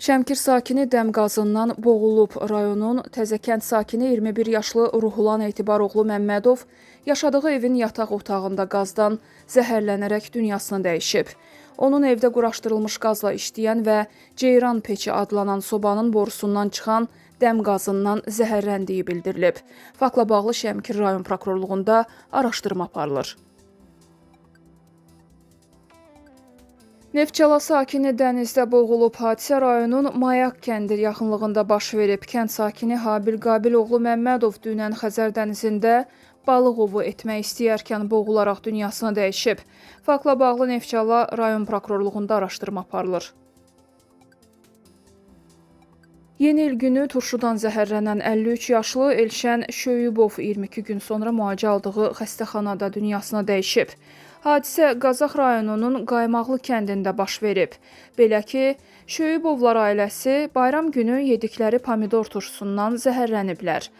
Şəmkir sakini dəm qazından boğulub. Rayonun Təzəkənd sakini 21 yaşlı Ruhulan Etibaroğlu Məmmədov yaşadığı evin yataq otağında qazdan zəhərlənərək dünyasını dəyişib. Onun evdə quraşdırılmış qazla işləyən və ceyran peçi adlanan sobanın borusundan çıxan dəm qazından zəhərləndiyi bildirilib. Faktla bağlı Şəmkir rayon prokurorluğunda araşdırma aparılır. Neftçala sakini dənizdə boğulub. Hadisə rayonun Mayak kəndi yaxınlığında baş verib. Kənd sakini Habil Qabiloğlu Məmmədov dünən Xəzər dənizində balıq ovu etmək istəyərkən boğularaq dünyasını dəyişib. Faktla bağlı Neftçala rayon prokurorluğunda araşdırma aparılır. Yeni il günü turşudan zəhərlənən 53 yaşlı Elşən Şöyübov 22 gün sonra müalicə aldığı xəstəxanada dünyasını dəyişib. Hadisə Qazax rayonunun Qaymaqlı kəndində baş verib. Belə ki, Şöyübovlar ailəsi bayram günü yedikləri pomidor turşusundan zəhərləniblər.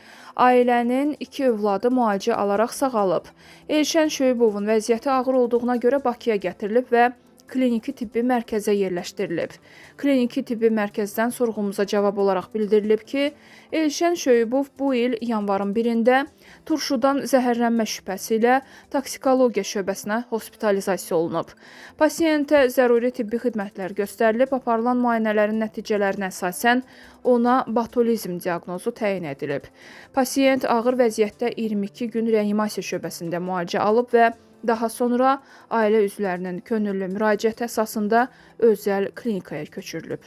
Ailənin 2 övladı müalicə alaraq sağalıb. Elşən Şöyübovun vəziyyəti ağır olduğuna görə Bakıya gətirilib və kliniki tibbi mərkəzə yerləşdirilib. Kliniki tibbi mərkəzdən sorğumuza cavab olaraq bildirilib ki, Elşən Şöyübov bu il yanvarın 1-də turşudan zəhərlənmə şübhəsi ilə toksikologiya şöbəsinə hospitalizasiya olunub. Pasiyentə zəruri tibbi xidmətlər göstərilib, aparılan müayinələrin nəticələrinə əsasən ona botulizm diaqnozu təyin edilib. Pasiyent ağır vəziyyətdə 22 gün reanimasiya şöbəsində müalicə alıb və daha sonra ailə üzvlərinin könüllü müraciəti əsasında özəl klinikaya köçürülüb.